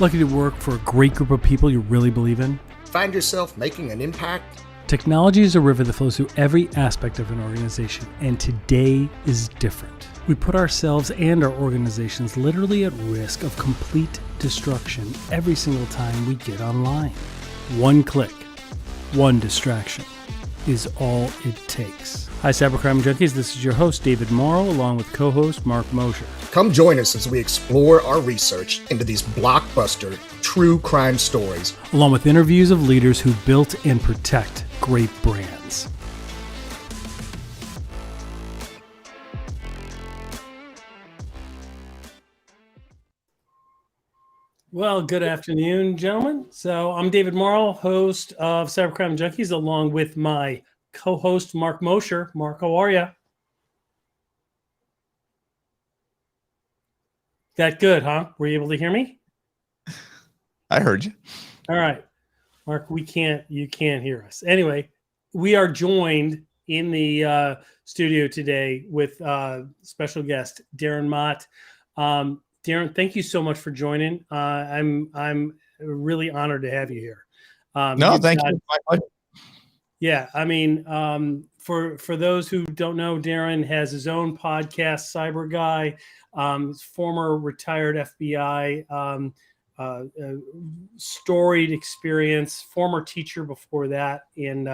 Lucky to work for a great group of people you really believe in? Find yourself making an impact? Technology is a river that flows through every aspect of an organization, and today is different. We put ourselves and our organizations literally at risk of complete destruction every single time we get online. One click, one distraction is all it takes. Hi, Cybercrime Junkies. This is your host, David Morrow, along with co-host Mark Mosher. Come join us as we explore our research into these blockbuster true crime stories, along with interviews of leaders who built and protect great brands. Well, good afternoon, gentlemen. So I'm David Morrow, host of Cybercrime Junkies, along with my co-host, Mark Mosher. Mark, how are you? That good, huh? Were you able to hear me? I heard you. All right. Mark, you can't hear us. Anyway, we are joined in the studio today with special guest, Darren Mott. Darren, thank you so much for joining. I'm really honored to have you here. Thank you. My pleasure. Yeah, I mean, for those who don't know, Darren has his own podcast, Cyber Guy, former retired FBI, storied experience, former teacher before that, and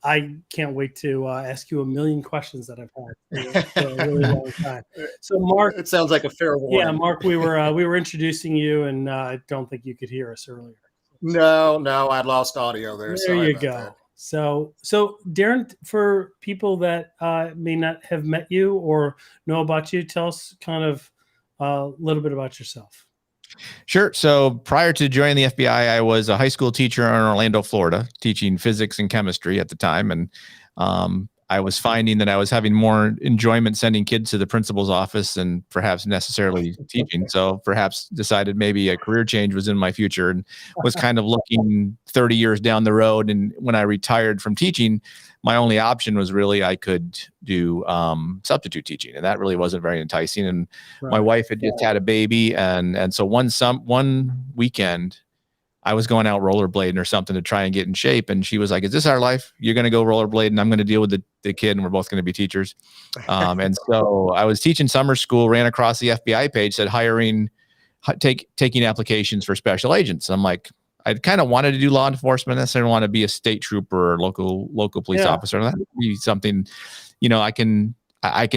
I can't wait to ask you a million questions that I've had for a really long time. So, Mark, it sounds like a fair warning. Yeah, Mark, we were introducing you, and I don't think you could hear us earlier. No, I'd lost audio there. There you go. That. So Darren, for people that may not have met you or know about you, tell us kind of a little bit about yourself. Sure. So prior to joining the FBI, I was a high school teacher in Orlando, Florida, teaching physics and chemistry at the time. And I was finding that I was having more enjoyment sending kids to the principal's office and perhaps necessarily teaching. So perhaps decided maybe a career change was in my future and was kind of looking 30 years down the road. And when I retired from teaching, my only option was really I could do substitute teaching. And that really wasn't very enticing. And my wife had just had a baby. And so one weekend, I was going out rollerblading or something to try and get in shape. And she was like, is this our life? You're going to go rollerblade and I'm going to deal with the kid and we're both going to be teachers. And so I was teaching summer school, ran across the FBI page, said taking applications for special agents. I'm like, I kind of wanted to do law enforcement. I didn't want to be a state trooper or local police officer. That would be something, I can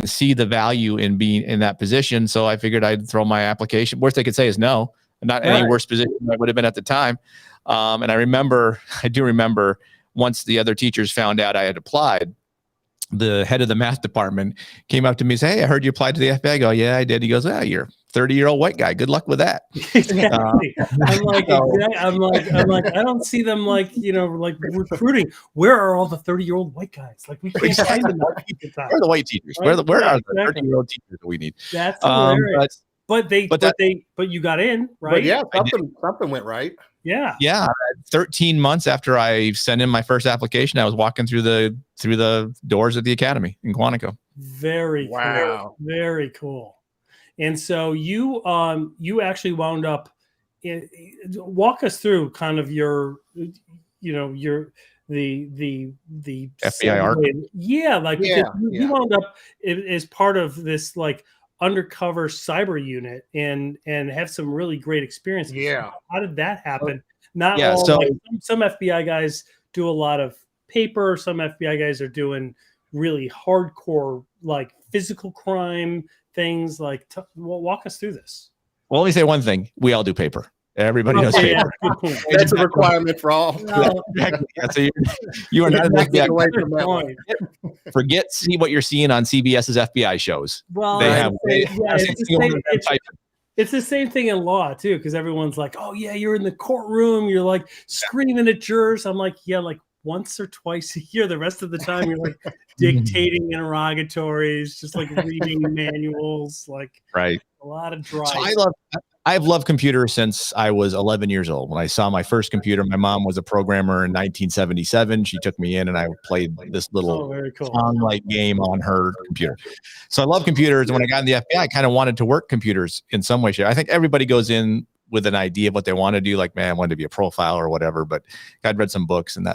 see the value in being in that position. So I figured I'd throw my application. Worst they could say is no. Not any worse position than I would have been at the time. And I do remember once the other teachers found out I had applied, the head of the math department came up to me and said, hey, I heard you applied to the FBI. I go, yeah, I did. He goes, you're a 30-year-old white guy. Good luck with that. Exactly. I'm like, I don't see them like recruiting. Where are all the 30-year-old white guys? Like we can't find them. Where are the white teachers? Right? Where are the 30-year-old teachers that we need? That's hilarious. But you got in, right? But yeah, something went right. Yeah. 13 months after I sent in my first application, I was walking through the doors of the academy in Quantico. Very cool. Very cool. And so you actually wound up. Walk us through kind of your the FBI arc. You wound up as part of this like undercover cyber unit and have some really great experiences. Yeah. How did that happen? Some FBI guys do a lot of paper. Some FBI guys are doing really hardcore, like physical crime things. Like, walk us through this. Well, let me say one thing. We all do paper. Everybody knows paper. That's a requirement for all. Exactly. So you are not an FBI. See what you're seeing on CBS's FBI shows. Well, it's the same thing in law too, because everyone's like, "Oh yeah, you're in the courtroom. You're like screaming at jurors." I'm like, "Yeah, like once or twice a year. The rest of the time, you're like dictating interrogatories, just like reading manuals, like right." A lot of drive. So I've loved computers since I was 11 years old. When I saw my first computer, my mom was a programmer in 1977. She took me in and I played this little song-like game on her computer. So I love computers. And when I got in the FBI, I kind of wanted to work computers in some way. I think everybody goes in with an idea of what they want to do. Like, man, I wanted to be a profile or whatever, but I'd read some books and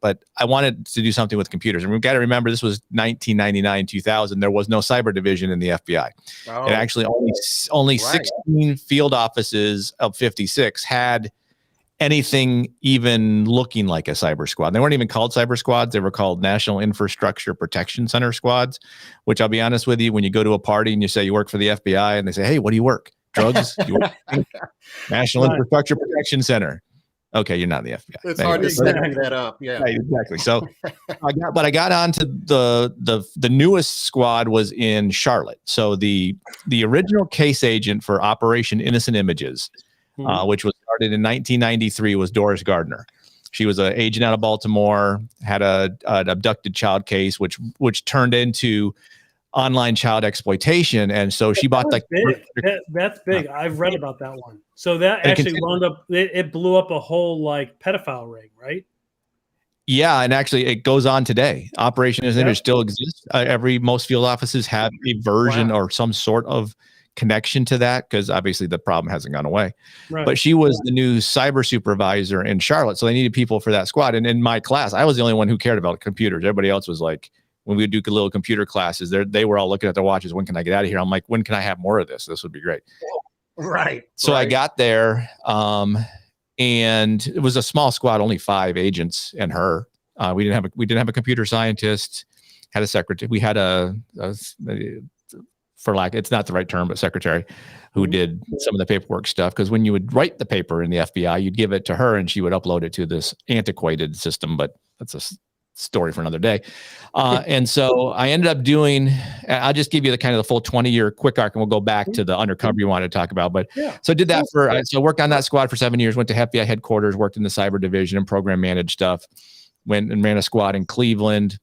but I wanted to do something with computers. And we've got to remember, this was 1999, 2000. There was no cyber division in the FBI. Oh, and actually only right. 16 field offices of 56 had anything even looking like a cyber squad. They weren't even called cyber squads. They were called National Infrastructure Protection Center squads, which I'll be honest with you, when you go to a party and you say you work for the FBI and they say, hey, what do you work? Drugs? You work National Infrastructure Protection Center. Okay, you're not in the FBI. It's hard to set that up. Yeah, right, exactly. So I got onto the newest squad was in Charlotte. So the original case agent for Operation Innocent Images, which was started in 1993, was Doris Gardner. She was an agent out of Baltimore, had an abducted child case, which turned into online child exploitation. And so she bought like that's big. I've read about that one. So that actually wound up, it blew up a whole like pedophile ring, right? Yeah, and actually it goes on today. Operation Innocent Image still exists. Most field offices have a version or some sort of connection to that, because obviously the problem hasn't gone away. Right. But she was the new cyber supervisor in Charlotte, so they needed people for that squad. And in my class, I was the only one who cared about computers. Everybody else was like, when we would do little computer classes, they were all looking at their watches. When can I get out of here? I'm like, when can I have more of this? This would be great. Right. So I got there, and it was a small squad, only 5 agents and her. We didn't have a computer scientist. Had a secretary. We had for lack, it's not the right term, but secretary, who did some of the paperwork stuff. Because when you would write the paper in the FBI, you'd give it to her and she would upload it to this antiquated system. But that's a story for another day. And so I ended up doing, I'll just give you the kind of the full 20-year quick arc, and we'll go back to the Undercover you wanted to talk about. But so I did that so worked on that squad for 7 years, went to FBI headquarters, worked in the cyber division and program managed stuff, went and ran a squad in Cleveland,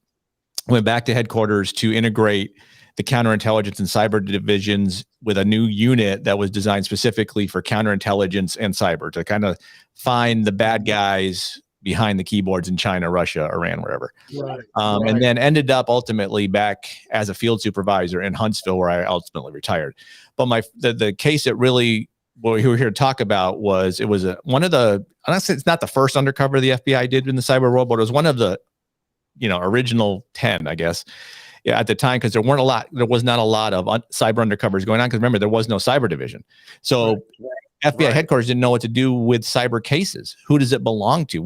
went back to headquarters to integrate the counterintelligence and cyber divisions with a new unit that was designed specifically for counterintelligence and cyber, to kind of find the bad guys behind the keyboards in China, Russia, Iran, wherever. Right. And then ended up ultimately back as a field supervisor in Huntsville, where I ultimately retired. But the case that really what we were here to talk about was, it was one of the, honestly, it's not the first undercover the FBI did in the cyber world, but it was one of the, original 10, I guess. Yeah, at the time, because there was not a lot of cyber undercovers going on, because remember, there was no cyber division. So FBI headquarters didn't know what to do with cyber cases. Who does it belong to?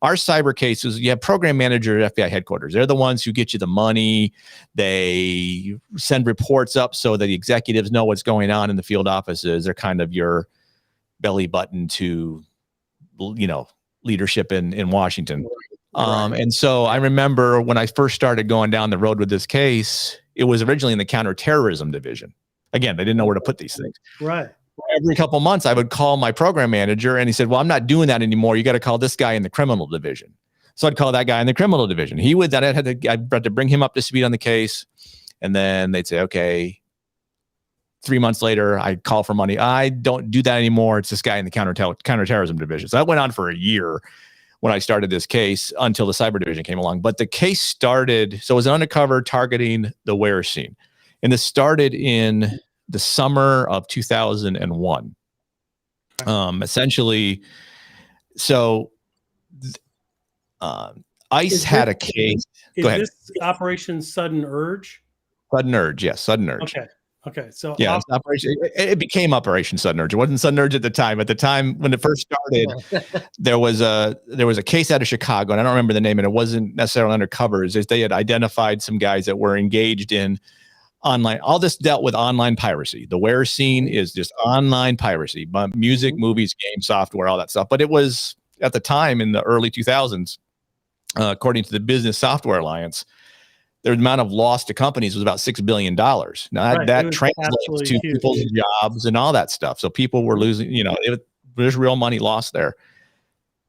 Our cyber cases, you have program manager at FBI headquarters. They're the ones who get you the money. They send reports up so that the executives know what's going on in the field offices. They're kind of your belly button to, leadership in Washington. And so I remember when I first started going down the road with this case, it was originally in the counterterrorism division. Again, they didn't know where to put these things. Right. Every couple of months, I would call my program manager, and he said, well, I'm not doing that anymore. You got to call this guy in the criminal division. So I'd call that guy in the criminal division. I had to bring him up to speed on the case. And then they'd say, okay. 3 months later, I'd call for money. I don't do that anymore. It's this guy in the counterterrorism division. So that went on for a year when I started this case, until the cyber division came along. But the case started, so it was an undercover targeting the wear scene. And this started in the summer of 2001. Essentially, so ICE had a case. Go ahead. Is this Operation Sudden Urge? Sudden Urge, yes, Sudden Urge. Okay. So yeah, it became Operation Sudden Urge. It wasn't Sudden Urge at the time. At the time when it first started, there was a case out of Chicago, and I don't remember the name, and it wasn't necessarily undercover. It's just they had identified some guys that were engaged in online. All this dealt with online piracy. The wear scene is just online piracy, music, movies, games, software, all that stuff. But it was, at the time in the early 2000s, according to the Business Software Alliance, the amount of loss to companies was about $6 billion. Now that translates to people's jobs and all that stuff. So people were losing, there's real money lost there.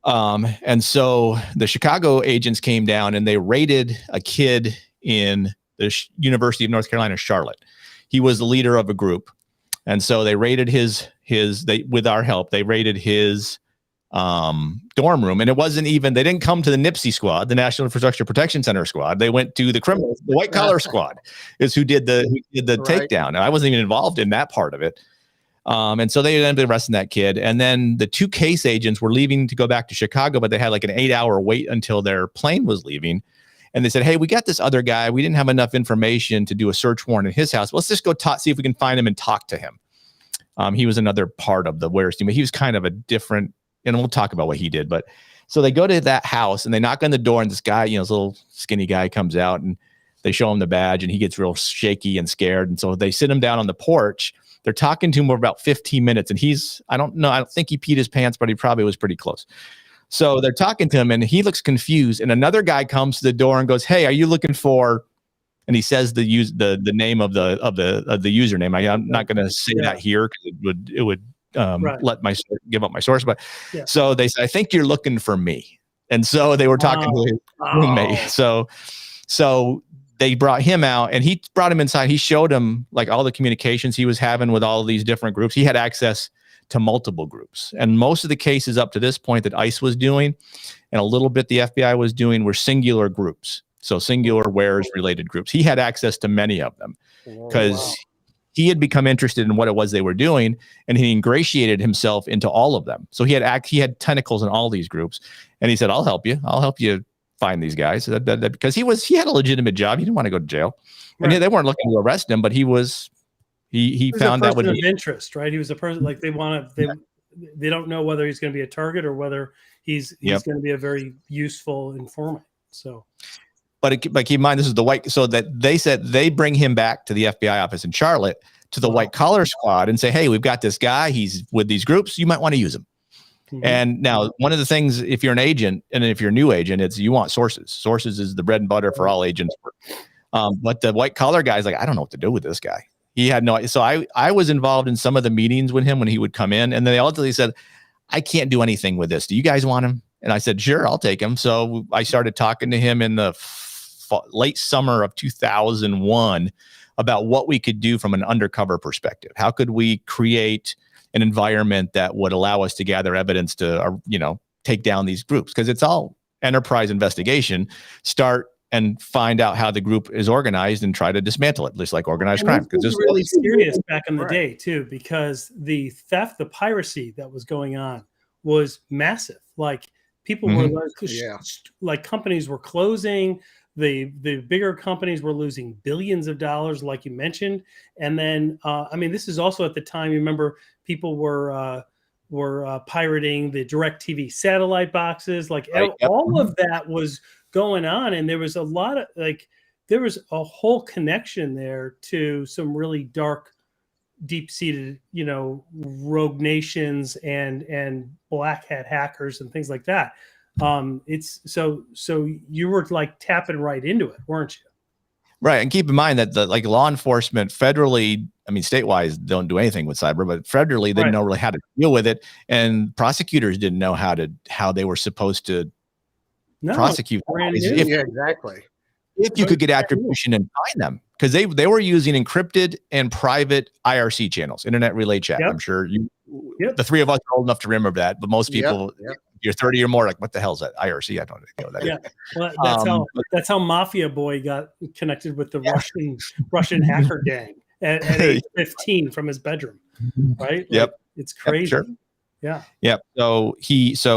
And so the Chicago agents came down and they raided a kid in the University of North Carolina, Charlotte. He was the leader of a group. And so they raided with our help, they raided his dorm room. And it wasn't even, they didn't come to the NIPSI squad, the National Infrastructure Protection Center squad. They went to the criminals, the white collar squad is who did the takedown. And I wasn't even involved in that part of it. And so they ended up arresting that kid. And then the 2 case agents were leaving to go back to Chicago, but they had like an 8-hour wait until their plane was leaving. And they said, hey, we got this other guy. We didn't have enough information to do a search warrant in his house. Let's just go see if we can find him and talk to him. He was another part of the Wares team, but he was kind of a different, and we'll talk about what he did. But so they go to that house and they knock on the door, and this guy, this little skinny guy comes out, and they show him the badge, and he gets real shaky and scared. And so they sit him down on the porch. They're talking to him for about 15 minutes, and I don't know, I don't think he peed his pants, but he probably was pretty close. So they're talking to him, and he looks confused. And another guy comes to the door and goes, hey, are you looking for, and he says the name of the username. I'm not going to say that here because it would give up my source. But so they said, I think you're looking for me. And so they were talking to his roommate. So they brought him out, and he brought him inside. He showed him like all the communications he was having with all of these different groups. He had access to multiple groups. And most of the cases up to this point that ICE was doing, and a little bit the FBI was doing, were singular groups. So singular Wares related groups. He had access to many of them because he had become interested in what it was they were doing, and he ingratiated himself into all of them. So he had tentacles in all these groups, and he said, I'll help you find these guys because he had a legitimate job. He didn't want to go to jail, and they weren't looking to arrest him, but he found that would be of interest, right? He was a person like they don't know whether he's going to be a target or whether he's going to be a very useful informant. So, but keep in mind, this is the white. So that they said they bring him back to the FBI office in Charlotte to the white collar squad and say, hey, we've got this guy. He's with these groups. You might want to use him. Mm-hmm. And now one of the things, if you're an agent and if you're a new agent, it's you want sources. Sources is the bread and butter for all agents. But the white collar guy's like, I don't know what to do with this guy. He had no. So I was involved in some of the meetings with him when he would come in, and then they ultimately said, I can't do anything with this. Do you guys want him? And I said, sure, I'll take him. So I started talking to him in the late summer of 2001 about what we could do from an undercover perspective. How could we create an environment that would allow us to gather evidence to, take down these groups? Because it's all enterprise investigation. Start and find out how the group is organized and try to dismantle it, just like organized crime. Because this was really serious back in the day too, because the theft, the piracy that was going on was massive. Like people were like companies were closing. The bigger companies were losing billions of dollars, like you mentioned. And then, this is also at the time, you remember people were pirating the DirecTV satellite boxes. Like all of that was going on. And there was there was a whole connection there to some really dark, deep-seated, rogue nations and black hat hackers and things like that. It's so you were like tapping right into it, weren't you? Right. And keep in mind that the law enforcement federally, state-wise don't do anything with cyber, but federally they didn't know really how to deal with it. And prosecutors didn't know how they were supposed to prosecute. Exactly. If you could get attribution and find them, because they were using encrypted and private IRC channels, internet relay chat. I'm sure the three of us are old enough to remember that, but most people, you're 30 or more, like, what the hell is that? IRC? I don't know what that is. Well, that's how Mafia Boy got connected with the Russian hacker gang at age 15 from his bedroom, right? It's crazy. Sure. Yeah. So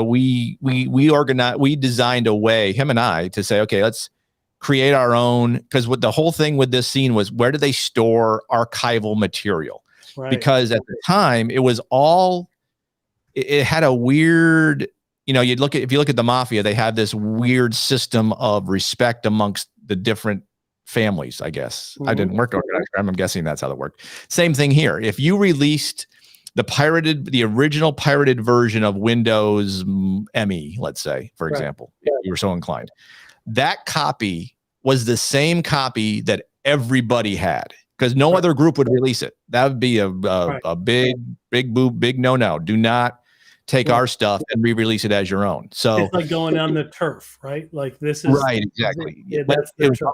we organized, we designed a way, him and I, to say, okay, let's create our own, because what the whole thing with this scene was, where do they store archival material? Right. Because at the time it had a weird, if you look at the mafia, they had this weird system of respect amongst the different families, I guess. Mm-hmm. I didn't work organized crime. I'm guessing that's how it worked. Same thing here. If you released the original pirated version of Windows ME, let's say, for example, if you were so inclined, that copy was the same copy that everybody had, because no other group would release it. That would be a big no. Do not take our stuff and re-release it as your own. So it's like going on the turf, right? Like this is right, exactly. It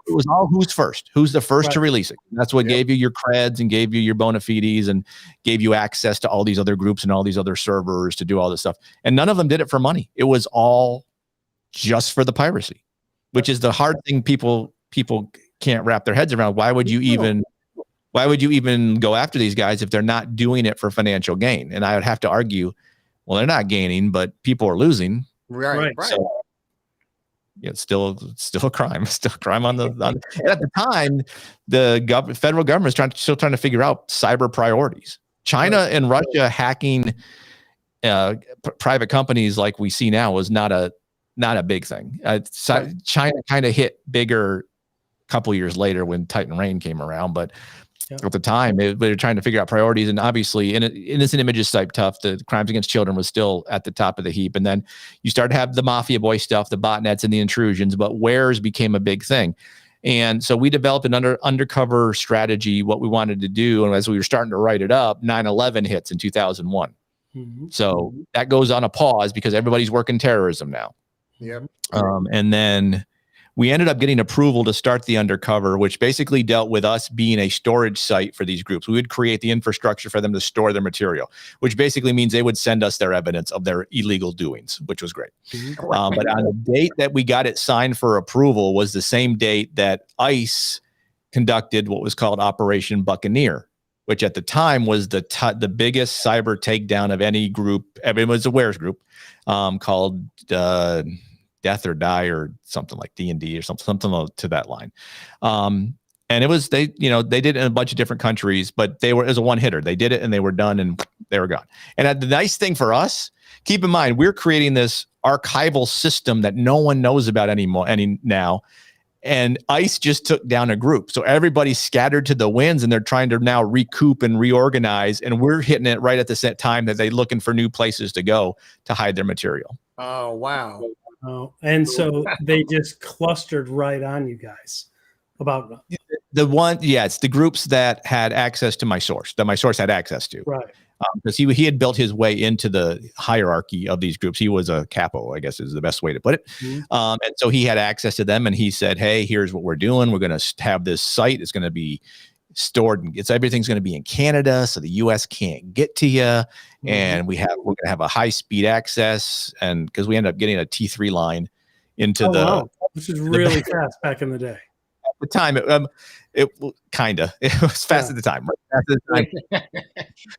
was all who's first, who's the first to release it. That's what gave you your creds and gave you your bona fides and gave you access to all these other groups and all these other servers to do all this stuff. And none of them did it for money. It was all just for the piracy, which is the hard thing people can't wrap their heads around. Why would you even Why would you even go after these guys if they're not doing it for financial gain? And I would have to argue, well, they're not gaining, but people are losing. Right. So, it's still a crime. Still a crime on and at the time, the federal government is still trying to figure out cyber priorities. China and Russia hacking private companies like we see now was not a big thing. China kind of hit bigger a couple years later when Titan Rain came around, but at the time they were trying to figure out priorities. And obviously, innocent images type tough, the crimes against children was still at the top of the heap. And then you start to have the mafia boy stuff, the botnets and the intrusions, but wares became a big thing. And so we developed an undercover strategy, what we wanted to do. And as we were starting to write it up, 9/11 hits in 2001. So that goes on a pause because everybody's working terrorism now. Yep. And then we ended up getting approval to start the Undercover, which basically dealt with us being a storage site for these groups. We would create the infrastructure for them to store their material, which basically means they would send us their evidence of their illegal doings, which was great. But on the date that we got it signed for approval was the same date that ICE conducted what was called Operation Buccaneer, which at the time was the biggest cyber takedown of any group. It was a wares group called Death or Die or something like D&D or something to that line. And it was, they did it in a bunch of different countries, but it was a one hitter. They did it and they were done and they were gone. And the nice thing for us, keep in mind, we're creating this archival system that no one knows about now. And ICE just took down a group. So everybody's scattered to the winds and they're trying to now recoup and reorganize. And we're hitting it right at the same time that they're looking for new places to go to hide their material. Oh, wow. Oh, and so they just clustered right on you guys about it's the groups that had access to my source, that my source had access to. Right. Because he had built his way into the hierarchy of these groups. He was a capo, I guess is the best way to put it. And so he had access to them and he said, hey, here's what we're doing. We're going to have this site. It's going to be stored and everything's going to be in Canada. So the US can't get to you. And we're going to have a high speed access. And because we ended up getting a T3 line into which is really fast back in the day. At the time, it was fast at the time. Right? It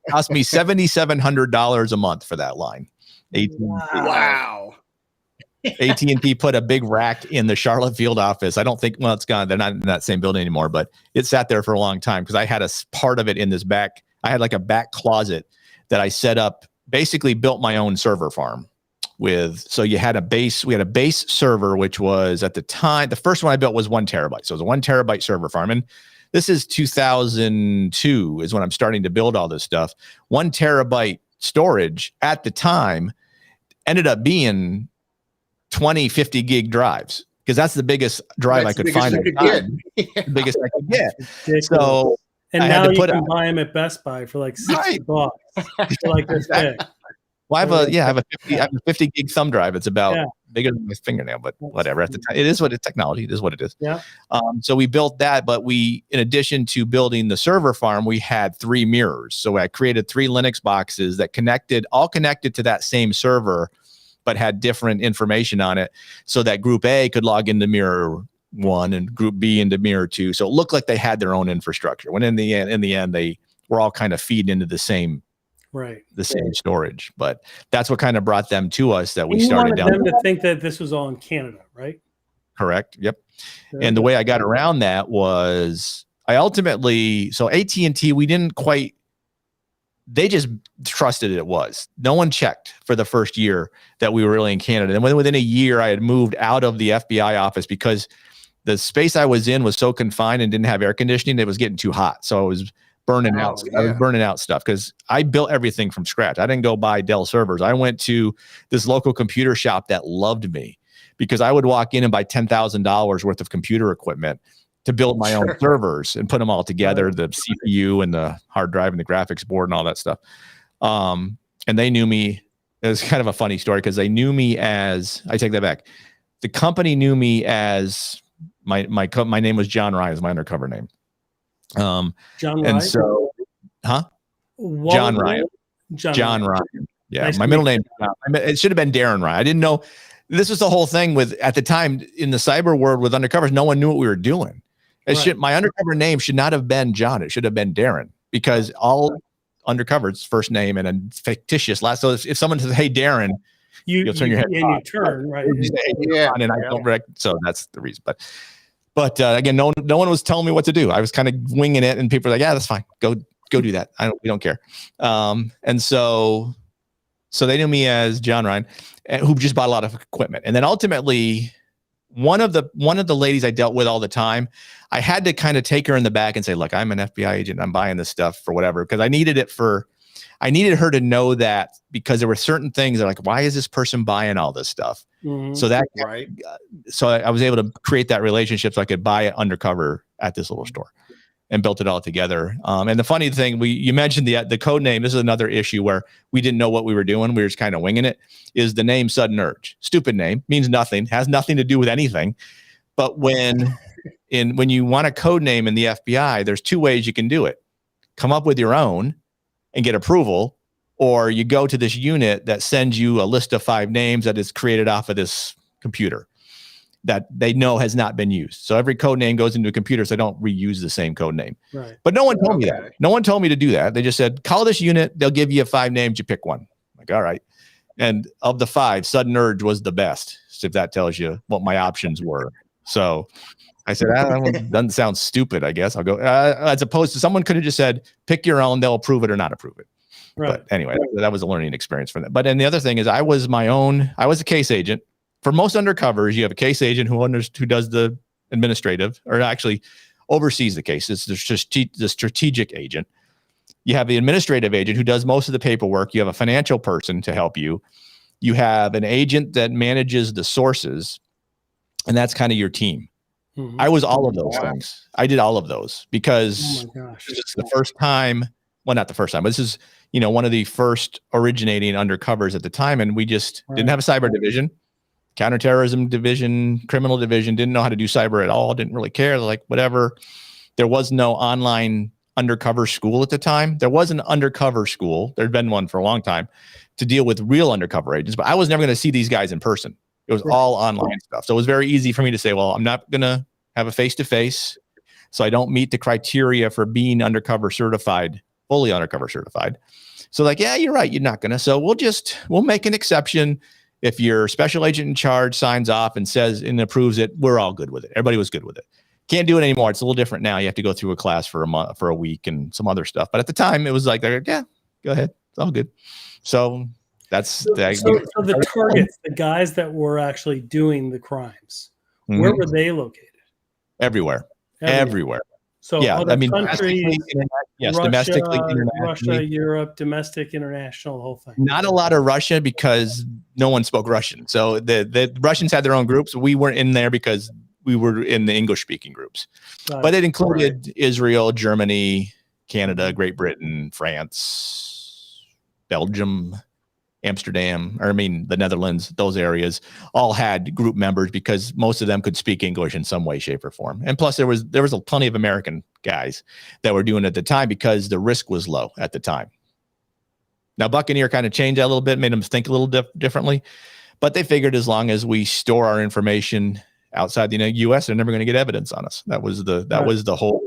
cost me $7,700 a month for that line. Wow. AT&T put a big rack in the Charlotte field office. I don't think, it's gone. They're not in that same building anymore, but it sat there for a long time because I had a part of it in this back. I had like a back closet that I set up, basically built my own server farm with. So we had a base server, which was at the time, the first one I built was 1 terabyte. So it was a 1 terabyte server farm. And this is 2002 is when I'm starting to build all this stuff. 1 terabyte storage at the time ended up being 20, 50 gig drives because that's the biggest drive I could find. The biggest I could get. So, and now you can buy them at Best Buy for like $60 for like this big. Well, I have a 50 gig thumb drive. It's about bigger than my fingernail, but whatever. At the time, it is what it technology. It is what it is. Yeah. So we built that, but in addition to building the server farm, we had 3 mirrors. So I created 3 Linux boxes that all connected to that same server, but had different information on it so that group A could log into mirror 1 and group B into mirror 2. So it looked like they had their own infrastructure when in the end, they were all kind of feeding into the same storage. But that's what kind of brought them to us that we started down. Them to think that this was all in Canada, right? Correct. Yep. And the way I got around that was so AT&T, they just trusted it was. No one checked for the first year that we were really in Canada. And within a year, I had moved out of the FBI office because the space I was in was so confined and didn't have air conditioning. It was getting too hot. So I was burning out. I was burning out stuff because I built everything from scratch. I didn't go buy Dell servers. I went to this local computer shop that loved me because I would walk in and buy $10,000 worth of computer equipment to build my own servers and put them all together, the CPU and the hard drive and the graphics board and all that stuff. And they knew me. It was kind of a funny story because they knew me as, I take that back. The company knew me as my name was John Ryan, is my undercover name. John Ryan? And so, John Ryan. John Ryan. Yeah. Nice, my middle name, it should have been Darren Ryan. I didn't know. This was the whole thing with, at the time in the cyber world with Undercovers, no one knew what we were doing. My undercover name should not have been John. It should have been Darren, because all undercover's first name and a fictitious last. So if someone says, "Hey, Darren," you'll turn your head. And you turn, right? You say, "Hey, John," and I don't so that's the reason. But again, no one was telling me what to do. I was kind of winging it, and people were like, "Yeah, that's fine. Go do that. We don't care." And so they knew me as John Ryan, who just bought a lot of equipment. And then ultimately, one of the ladies I dealt with all the time, I had to kind of take her in the back and say, "Look, I'm an FBI agent. I'm buying this stuff for whatever," because I needed her to know that, because there were certain things that, like, why is this person buying all this stuff? Mm-hmm. So I was able to create that relationship so I could buy it undercover at this little store, and built it all together. And the funny thing, you mentioned the code name. This is another issue where we didn't know what we were doing. We were just kind of winging it. Is the name Sudden Urge? Stupid name, means nothing, has nothing to do with anything. But when you want a code name in the FBI, there's two ways you can do it: come up with your own and get approval, or you go to this unit that sends you a list of 5 names that is created off of this computer that they know has not been used. So every code name goes into a computer, so they don't reuse the same code name. Right. But no one told me that. No one told me to do that. They just said, call this unit. They'll give you 5 names. You pick one. I'm like, all right. And of the 5, Sudden Urge was the best, if that tells you what my options were. So I said, that doesn't sound stupid. I guess I'll go, as opposed to someone could have just said, pick your own. They'll approve it or not approve it. Right. But anyway, that was a learning experience for them. But then the other thing is, I was a case agent. For most undercovers, you have a case agent who does the administrative, or actually oversees the case. It's the strategic agent. You have the administrative agent who does most of the paperwork. You have a financial person to help you. You have an agent that manages the sources, and that's kind of your team. Mm-hmm. I was all of those things. I did all of those because it's the first time. Well, not the first time, but this is, one of the first originating undercovers at the time. And we just didn't have a cyber division, counterterrorism division, criminal division, didn't know how to do cyber at all. Didn't really care. Like, whatever. There was no online undercover school at the time. There was an undercover school. There'd been one for a long time to deal with real undercover agents, but I was never going to see these guys in person. It was all online stuff. So it was very easy for me to say, well, I'm not going to have a face-to-face. So I don't meet the criteria for being undercover certified, fully undercover certified. So like, yeah, you're right. You're not going to. So we'll make an exception. If your special agent in charge signs off and says and approves it, we're all good with it. Everybody was good with it. Can't do it anymore. It's a little different now. You have to go through a class for a month, for a week, and some other stuff. But at the time, it was like, yeah, go ahead. It's all good. So that's so the targets, the guys that were actually doing the crimes, where were they located? Everywhere. So yeah, countries, domestically, Russia, Europe, domestic, international, the whole thing. Not a lot of Russia because no one spoke Russian. So the Russians had their own groups. We weren't in there because we were in the English-speaking groups. But it included Israel, Germany, Canada, Great Britain, France, Belgium, Amsterdam, the Netherlands. Those areas all had group members because most of them could speak English in some way, shape, or form. And plus, there was plenty of American guys that were doing it at the time because the risk was low at the time. Now, Buccaneer kind of changed that a little bit, made them think a little differently. But they figured as long as we store our information outside the U.S., they're never going to get evidence on us. That was the whole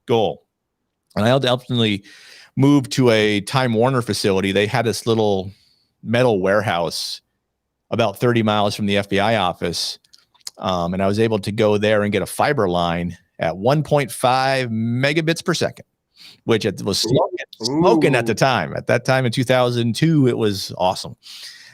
goal. And I ultimately moved to a Time Warner facility. They had this little metal warehouse about 30 miles from the FBI office. And I was able to go there and get a fiber line at 1.5 megabits per second, which it was smoking at the time. At that time in 2002, it was awesome.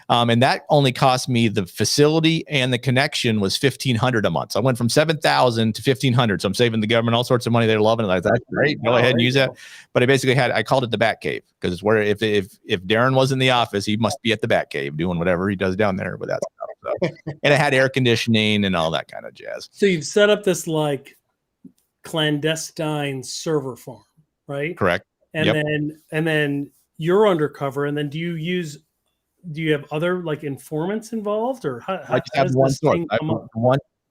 And that only cost me the facility and the connection was $1,500 a month. So I went from $7,000 to $1,500. So I'm saving the government all sorts of money. They're loving it. Like, that's great. Go ahead and use that. But I called it the Bat Cave because it's where if Darren was in the office, he must be at the Bat Cave doing whatever he does down there with that stuff. So, and it had air conditioning and all that kind of jazz. So you've set up this like clandestine server farm, right? Correct. And then you're undercover. And then do you have other like informants involved, or how I just have one source?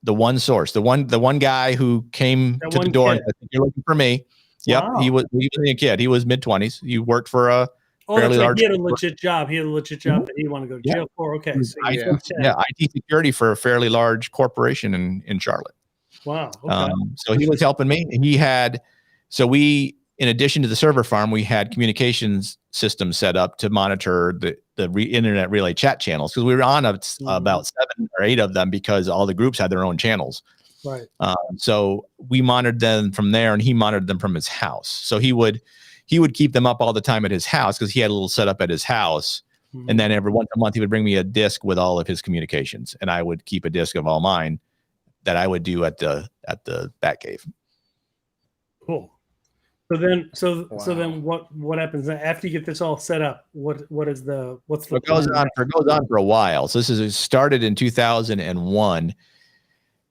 The one source, the one guy who came to the door and said, "You're looking for me." Yep, wow. He was a kid. He was mid-20s. He worked for a fairly large. He had a legit job. That he wanted to go to jail for. Okay, IT security for a fairly large corporation in Charlotte. Wow. Okay. So he was helping me. He had, so we, in addition to the server farm, we had communications systems set up to monitor the internet relay chat channels, because we were on about 7 or 8 of them because all the groups had their own channels. Right. So we monitored them from there, and he monitored them from his house. So he would keep them up all the time at his house because he had a little setup at his house. And then every once a month, he would bring me a disc with all of his communications, and I would keep a disc of all mine that I would do at the Batcave. Cool. So then what happens after you get this all set up? What's the It goes on for a while. So it started in 2001,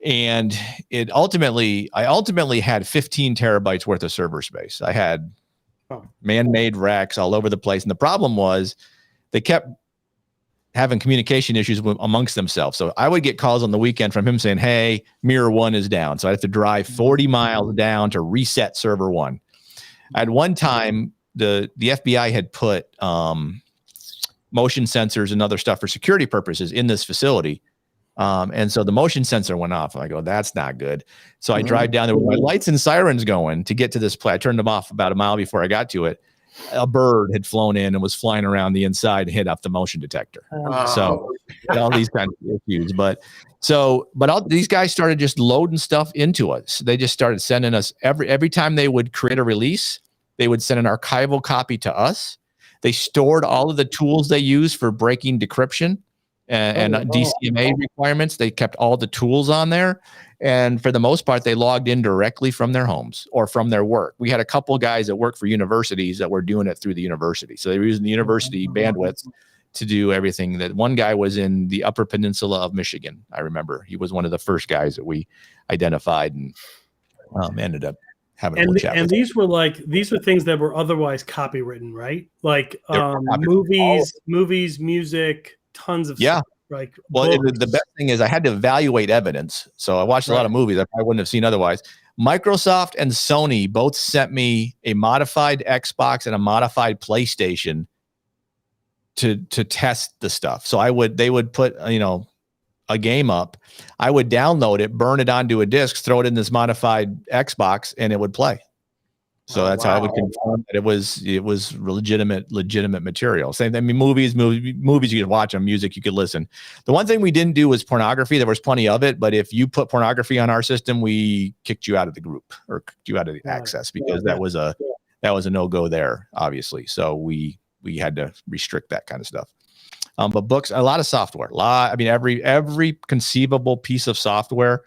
and I ultimately had 15 terabytes worth of server space. I had man-made racks all over the place, and the problem was they kept having communication issues amongst themselves. So I would get calls on the weekend from him saying, "Hey, mirror 1 is down." So I have to drive 40 miles down to reset server 1. At one time, the FBI had put motion sensors and other stuff for security purposes in this facility. And so the motion sensor went off. I go, that's not good. So I drive down there with my lights and sirens going to get to this place. I turned them off about a mile before I got to it. A bird had flown in and was flying around the inside and hit up the motion detector. So all these kinds of issues. But these guys started just loading stuff into us. They just started sending us every time they would create a release, they would send an archival copy to us. They stored all of the tools they use for breaking decryption and DCMA requirements. They kept all the tools on there. And for the most part, they logged in directly from their homes or from their work. We had a couple of guys that worked for universities that were doing it through the university. So they were using the university bandwidth to do everything. That one guy was in the Upper Peninsula of Michigan. I remember he was one of the first guys that we identified and ended up having a little chat. And these were things that were otherwise copywritten, right? Like movies, music, tons of stuff. Like, the best thing is I had to evaluate evidence. So I watched a lot of movies I probably wouldn't have seen otherwise. Microsoft and Sony both sent me a modified Xbox and a modified PlayStation to test the stuff. So they would put, a game up. I would download it, burn it onto a disc, throw it in this modified Xbox, and it would play. So that's how I would confirm that it was legitimate material. Same thing. I mean, movies, you could watch them, music, you could listen. The one thing we didn't do was pornography. There was plenty of it, but if you put pornography on our system, we kicked you out of the group or kicked you out of the access because that was a no-go there, obviously. So we had to restrict that kind of stuff. But books, a lot of software, every conceivable piece of software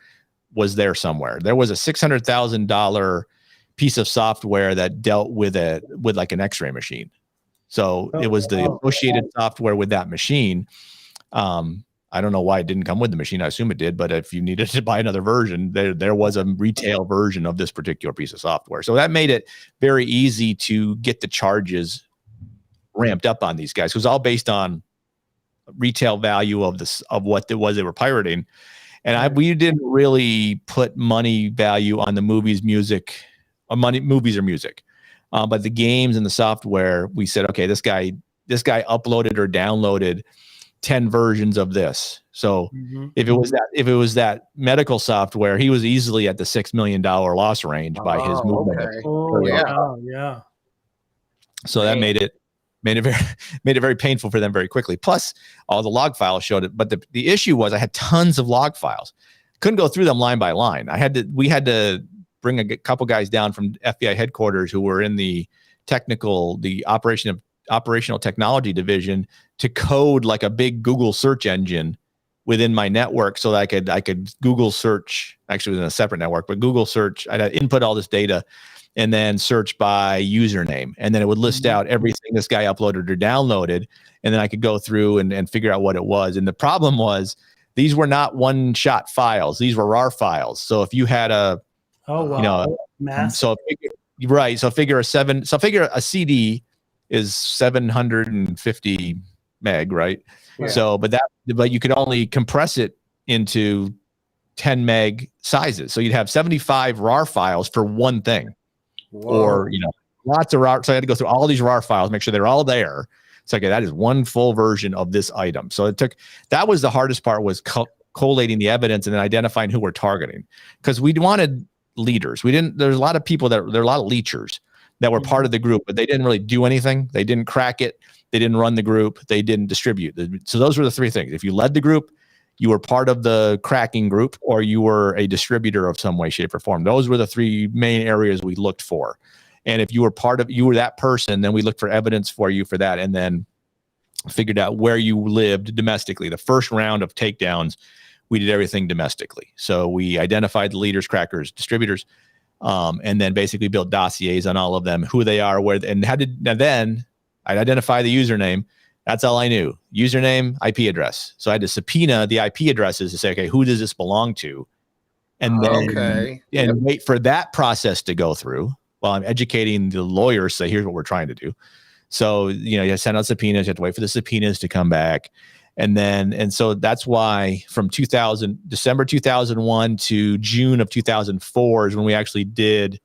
was there somewhere. There was a $600,000 piece of software that dealt with like an X-ray machine. So it was the associated software with that machine. I don't know why it didn't come with the machine. I assume it did, but if you needed to buy another version, there was a retail version of this particular piece of software. So that made it very easy to get the charges ramped up on these guys. It was all based on retail value of what it was they were pirating. And we didn't really put money value on the movies, music, movies or music. But the games and the software, we said, okay, this guy uploaded or downloaded 10 versions of this. So if it was that medical software, he was easily at the $6 million loss range by his movement. Yeah. So that made it very painful for them very quickly. Plus, all the log files showed it. But the issue was I had tons of log files. Couldn't go through them line by line. We had to bring a couple guys down from FBI headquarters who were in the operational technology division to code like a big Google search engine within my network so that I could Google search, actually within a separate network, but Google search, I'd input all this data and then search by username. And then it would list out everything this guy uploaded or downloaded. And then I could go through and figure out what it was. And the problem was these were not one-shot files. These were RAR files. So if you had massive. So figure a CD is 750 meg, right? Yeah. So, but you could only compress it into 10 meg sizes. So you'd have 75 RAR files for one thing. Whoa. Or, lots of RAR. So I had to go through all these RAR files, make sure they're all there. It's like, okay, that is one full version of this item. So that was the hardest part, was collating the evidence and then identifying who we're targeting, because we wanted leaders. There's a lot of people there are a lot of leechers that were part of the group, but they didn't really do anything. They didn't crack it. They didn't run the group. They didn't distribute. So those were the three things. If you led the group, you were part of the cracking group, or you were a distributor of some way, shape, or form. Those were the three main areas we looked for. And if you were that person, then we looked for evidence for you for that, and then figured out where you lived domestically. The first round of takedowns, we did everything domestically. So we identified the leaders, crackers, distributors, and then basically built dossiers on all of them, who they are, where, and then I'd identify the username. That's all I knew. Username, IP address. So I had to subpoena the IP addresses to say, okay, who does this belong to? And then wait for that process to go through while I'm educating the lawyers. Say, here's what we're trying to do. So, you send out subpoenas, you have to wait for the subpoenas to come back. And so that's why from December 2001 to June of 2004 is when we actually did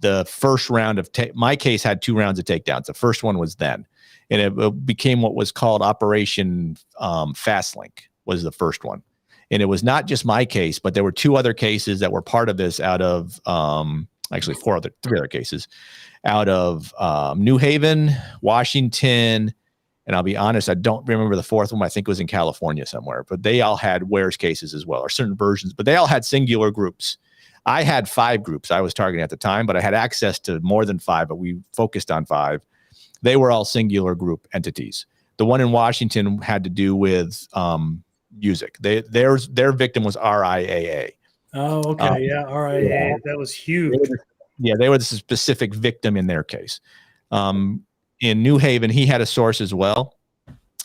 the first round of, my case had 2 rounds of takedowns. The first one was then, and it became what was called Operation Fastlink was the first one. And it was not just my case, but there were 2 other cases that were part of this out of, actually 3 other cases out of New Haven, Washington, and I'll be honest, I don't remember the 4th one. I think it was in California somewhere, but they all had Wares cases as well, or certain versions, but they all had singular groups. I had 5 groups I was targeting at the time, but I had access to more than 5, but we focused on 5. They were all singular group entities. The one in Washington had to do with music. Their victim was RIAA. Oh, okay. RIAA. Yeah. That was huge. They were the specific victim in their case. In New Haven, he had a source as well.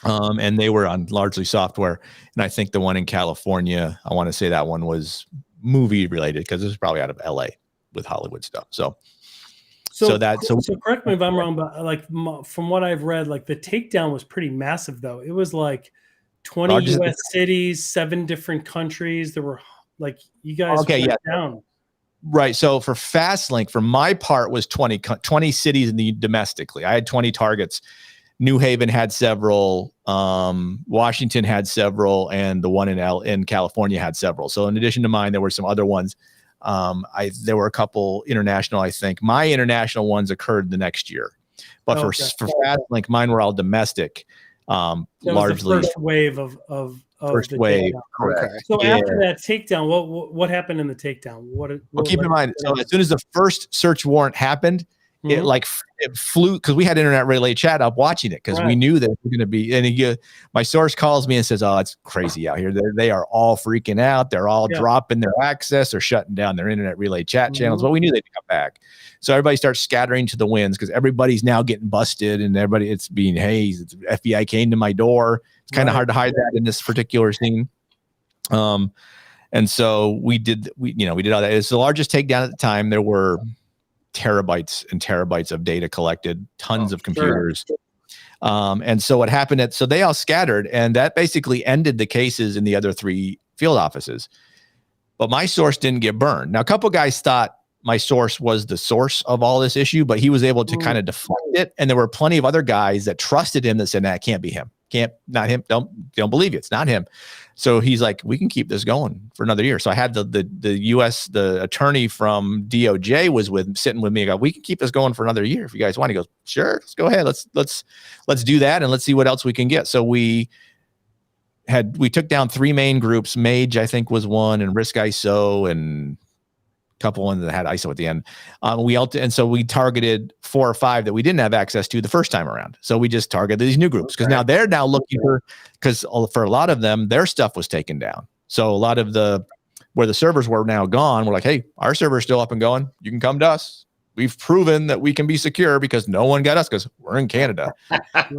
And they were on largely software. And I think the one in California, I want to say that one was movie related, because it was probably out of LA with Hollywood stuff. So correct me if I'm wrong, but like from what I've read, like the takedown was pretty massive though. It was like 20 US cities, 7 different countries. There were like, you guys went down. Right. So for Fastlink, for my part, was 20 cities domestically. I had 20 targets. New Haven had several. Washington had several, and the one in California had several. So in addition to mine, there were some other ones. There were a couple international. I think my international ones occurred the next year, but for Fastlink, mine were all domestic. Largely the first wave of first wave. Correct. So after that takedown, what happened in the takedown? Well, keep in mind, so as soon as the first search warrant happened, it flew, because we had internet relay chat up watching it, because we knew that it was going to be. And my source calls me and says, "Oh, it's crazy out here. They are all freaking out. They're all dropping their access. They're shutting down their internet relay chat channels." But we knew they'd come back. So everybody starts scattering to the winds, because everybody's now getting busted, and it's being hazed. FBI came to my door. It's kind of hard to hide that in this particular scene. And so we did all that. It's the largest takedown at the time. There were terabytes and terabytes of data collected, tons of computers. And so what happened, so they all scattered, and that basically ended the cases in the other 3 field offices. But my source didn't get burned. Now, a couple guys thought my source was the source of all this issue, but he was able to kind of deflect it. And there were plenty of other guys that trusted him that said, "Nah, it can't be him. Not him. Don't believe you. It's not him." So he's like, "We can keep this going for another year." So I had the attorney from DOJ was sitting with me. I go, "We can keep this going for another year if you guys want." He goes, "Sure, let's go ahead. Let's do that, and let's see what else we can get." So we took down 3 main groups. Mage, I think, was one, and Risk ISO, and couple ones that had ISO at the end. And so we targeted 4 or 5 that we didn't have access to the first time around. So we just targeted these new groups, because now they're looking because for a lot of them, their stuff was taken down. So a lot of where the servers were now gone, we're like, "Hey, our server's still up and going. You can come to us. We've proven that we can be secure because no one got us, because we're in Canada." But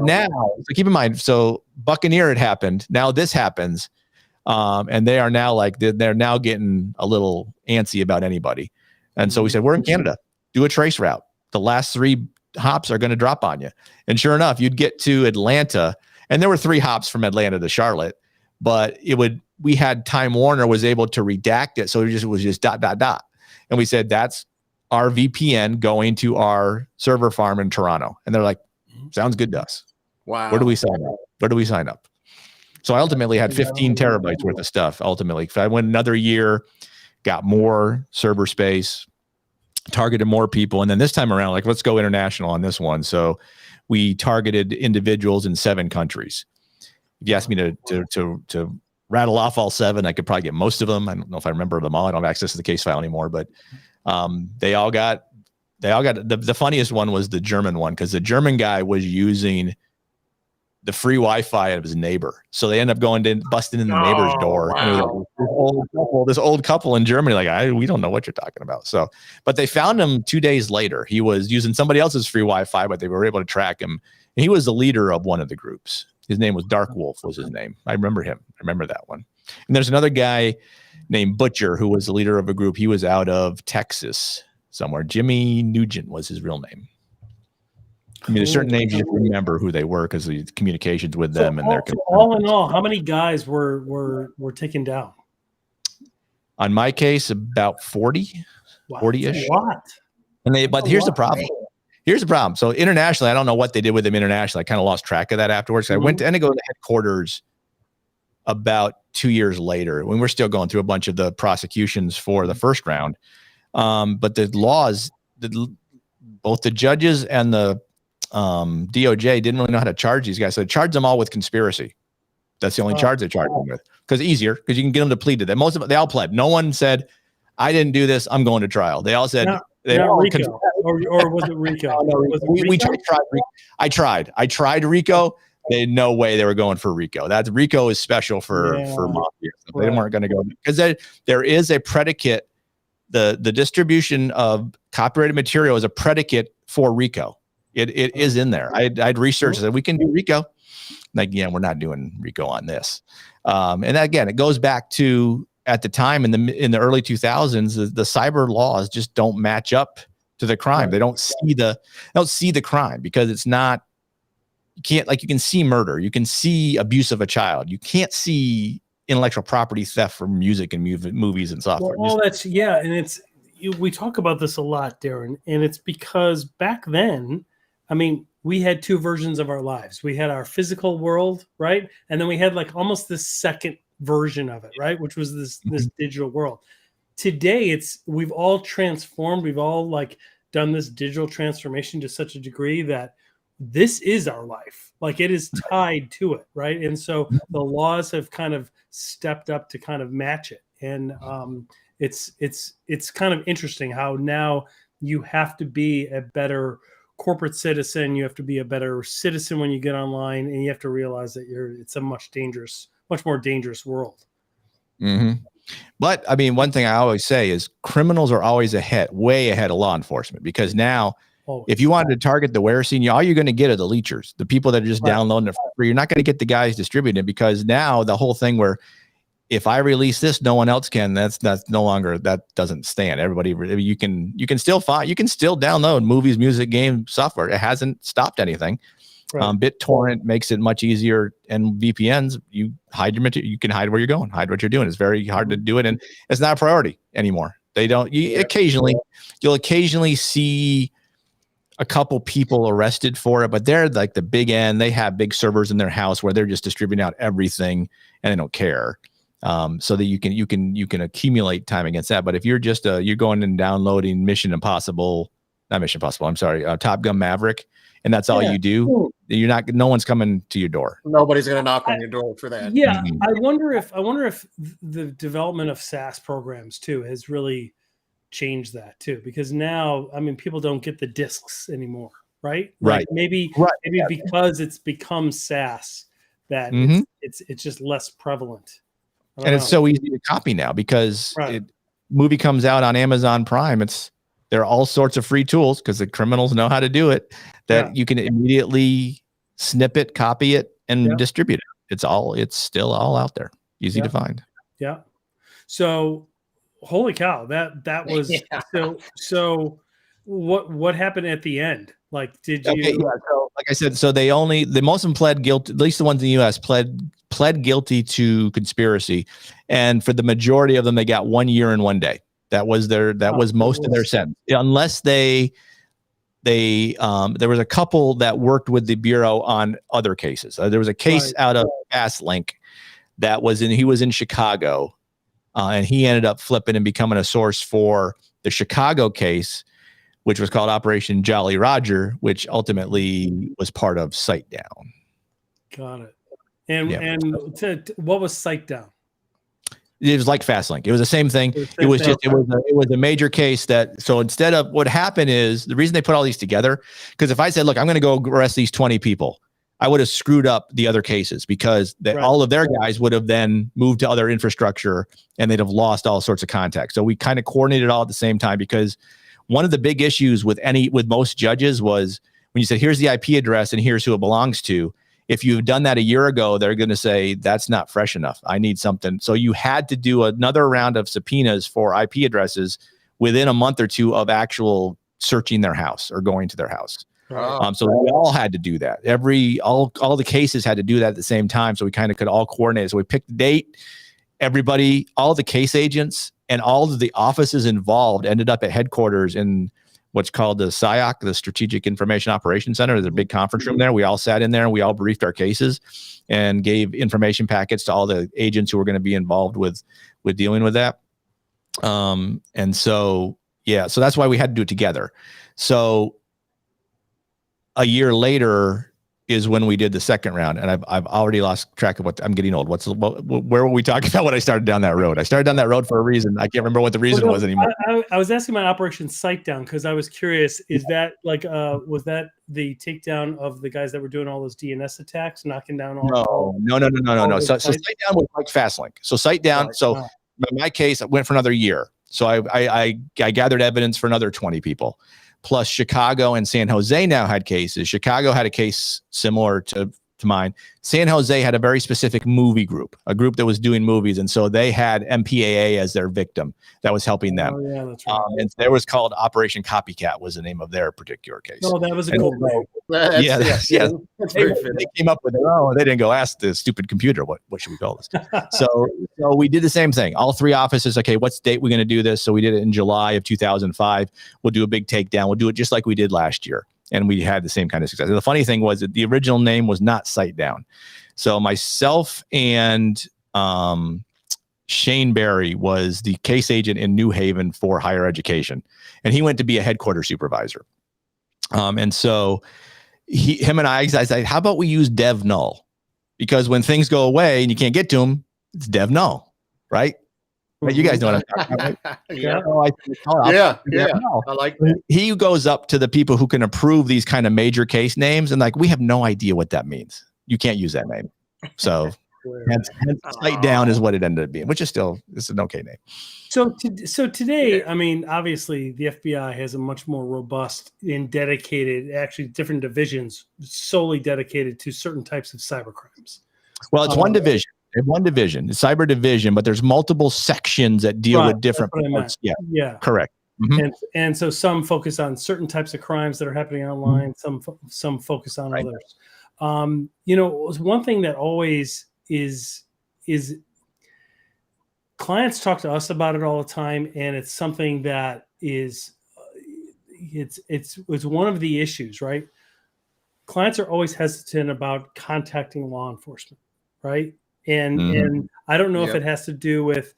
now, so keep in mind, so Buccaneer had happened. Now this happens. And they are now they're now getting a little antsy about anybody. And so we said, "We're in Canada, do a trace route. The last 3 hops are going to drop on you." And sure enough, you'd get to Atlanta, and there were 3 hops from Atlanta to Charlotte, but we had Time Warner was able to redact it. So it was just ... And we said, "That's our VPN going to our server farm in Toronto." And they're like, "Sounds good to us." Wow. Where do we sign up? So I ultimately had 15 terabytes worth of stuff. Ultimately, if I went another year, got more server space, targeted more people, and then this time around, like, let's go international on this one. So we targeted individuals in 7 countries. If you asked me to rattle off all 7, I could probably get most of them. I don't know if I remember them all. I don't have access to the case file anymore, but they all got the funniest one was the German one, because the German guy was using the free Wi-Fi of his neighbor. So they end up busting in the neighbor's door. Wow. And this old couple in Germany, like, we don't know what you're talking about. So, but they found him 2 days later. He was using somebody else's free Wi-Fi, but they were able to track him. And he was the leader of one of the groups. His name was Dark Wolf was his name. I remember him. I remember that one. And there's another guy named Butcher who was the leader of a group. He was out of Texas somewhere. Jimmy Nugent was his real name. I mean, there's certain names you have to remember who they were because of the communications with them and their. All in all, how many guys were taken down? On my case, about 40, 40-ish. What? But here's the problem. Here's the problem. So internationally, I don't know what they did with them internationally. I kind of lost track of that afterwards. I went to go to headquarters about 2 years later when we're still going through a bunch of the prosecutions for the first round. But the laws, both the judges and the DOJ didn't really know how to charge these guys. So they charged them all with conspiracy. That's the only charge they charged them with, because easier, because you can get them to plead to that. Most of them, they all pled. No one said, I didn't do this, I'm going to trial. They all said, Rico. Or was it Rico? I tried Rico. They had no way they were going for Rico. Rico is special for mafia. So they weren't going to go, because there is a predicate. The distribution of copyrighted material is a predicate for Rico. It is in there. I'd researched that we can do Rico. Like, we're not doing Rico on this. And again, it goes back to, at the time in the early 2000s, the cyber laws just don't match up to the crime. They don't see the crime, because it's not, you can see murder, you can see abuse of a child, you can't see intellectual property theft from music and movies and software. Well, and we talk about this a lot, Darren, and it's because back then, I mean, we had 2 versions of our lives. We had our physical world, right? And then we had like almost this second version of it, right? Which was this digital world. Today, we've all transformed. We've all like done this digital transformation to such a degree that this is our life. Like, it is tied to it, right? And so the laws have kind of stepped up to kind of match it. And it's kind of interesting how now you have to be a better corporate citizen. You have to be a better citizen when you get online, and you have to realize that it's a much more dangerous world. Mm-hmm. But I mean, one thing I always say is criminals are always way ahead of law enforcement, because now if you wanted to target the wear scene, all you're going to get are the leechers, the people that are just downloading it for free. You're not going to get the guys distributing it, because now the whole thing where if I release this, no one else can, that's no longer, that doesn't stand. Everybody, you can still download movies, music, game, software. It hasn't stopped anything. Right. BitTorrent makes it much easier, and VPNs, you hide your material. You can hide where you're going, hide what you're doing. It's very hard to do it, and it's not a priority anymore. They don't. You'll occasionally see a couple people arrested for it, but they're like the big end. They have big servers in their house where they're just distributing out everything, and they don't care. So that you can accumulate time against that. But if you're just you're going and downloading Top Gun Maverick, and that's all you do, no one's coming to your door. Nobody's going to knock on your door for that. Yeah. Mm-hmm. I wonder if the development of SaaS programs too has really changed that too, because now, I mean, people don't get the discs anymore, right? Like maybe because it's become SaaS that it's just less prevalent. And it's so easy to copy now, because movie comes out on Amazon Prime. There are all sorts of free tools, because the criminals know how to do it, that you can immediately snip it, copy it, and distribute it. It's still all out there, easy to find. Yeah. So, holy cow, that was so. What happened at the end? Like, did you? So, like I said, so most of them pled guilty. At least the ones in the U.S. pled guilty to conspiracy, and for the majority of them, they got 1 year and 1 day. That was most of their sentence, unless there was a couple that worked with the Bureau on other cases. There was a case out of GasLink he was in Chicago, and he ended up flipping and becoming a source for the Chicago case, which was called Operation Jolly Roger, which ultimately was part of Takedown. Got it. And what was Takedown? It was like Fastlink. It was the same thing. It was a major case that, so instead of, what happened is, the reason they put all these together, because if I said, look, I'm going to go arrest these 20 people, I would have screwed up the other cases, because all of their guys would have then moved to other infrastructure and they'd have lost all sorts of contact. So we kind of coordinated all at the same time, because one of the big issues with most judges was when you said, here's the IP address and here's who it belongs to. If you've done that a year ago, they're going to say, that's not fresh enough. I need something. So you had to do another round of subpoenas for IP addresses within a month or two of actual searching their house or going to their house. So we all had to do that. All the cases had to do that at the same time. So we kind of could all coordinate. So we picked the date. Everybody, all the case agents and all of the offices involved ended up at headquarters in what's called the SIOC, the Strategic Information Operations Center. There's a big conference room there. We all sat in there and we all briefed our cases and gave information packets to all the agents who were going to be involved with dealing with that. And so that's why we had to do it together. So a year later is when we did the second round, and I've already lost track of I'm getting old. Where were we talking about when I started down that road? I started down that road for a reason. I can't remember what the reason was anymore. I was asking about Operation Takedown because I was curious. Is that was that the takedown of the guys that were doing all those DNS attacks, knocking down all? No. So Takedown was like Fastlink. So Takedown. Right. So in my case, I went for another year. So I gathered evidence for another 20 people. Plus Chicago and San Jose now had cases. Chicago had a case similar to mine. San Jose had a very specific movie group, a group that was doing movies. And so they had MPAA as their victim that was helping them. Oh, yeah, that's right. And there was called Operation Copycat was the name of their particular case. Oh, that was a cool name. Yes. They came up with it. Oh, they didn't go ask the stupid computer, what should we call this? So we did the same thing. All three offices, okay, what's the date we're going to do this? So we did it in July of 2005. We'll do a big takedown. We'll do it just like we did last year. And we had the same kind of success. And the funny thing was that the original name was not Takedown. So myself and Shane Barry was the case agent in New Haven for higher education. And he went to be a headquarters supervisor. And so him and I said, how about we use dev null? Because when things go away and you can't get to them, it's dev null, right? You guys know what I'm talking about. Yeah. I like that. He goes up to the people who can approve these kind of major case names and we have no idea what that means. You can't use that name. So hence Takedown is what it ended up being, which is still, it's an okay name. So today, I mean, obviously the FBI has a much more robust and dedicated, actually different divisions solely dedicated to certain types of cyber crimes. Well, it's one division. They have one division, the cyber division, but there's multiple sections that deal with different parts. Yeah, correct. Mm-hmm. And so some focus on certain types of crimes that are happening online. Mm-hmm. Some focus on others. One thing that always is clients talk to us about it all the time, and it's something that is it's one of the issues, right? Clients are always hesitant about contacting law enforcement, right? And I don't know if it has to do with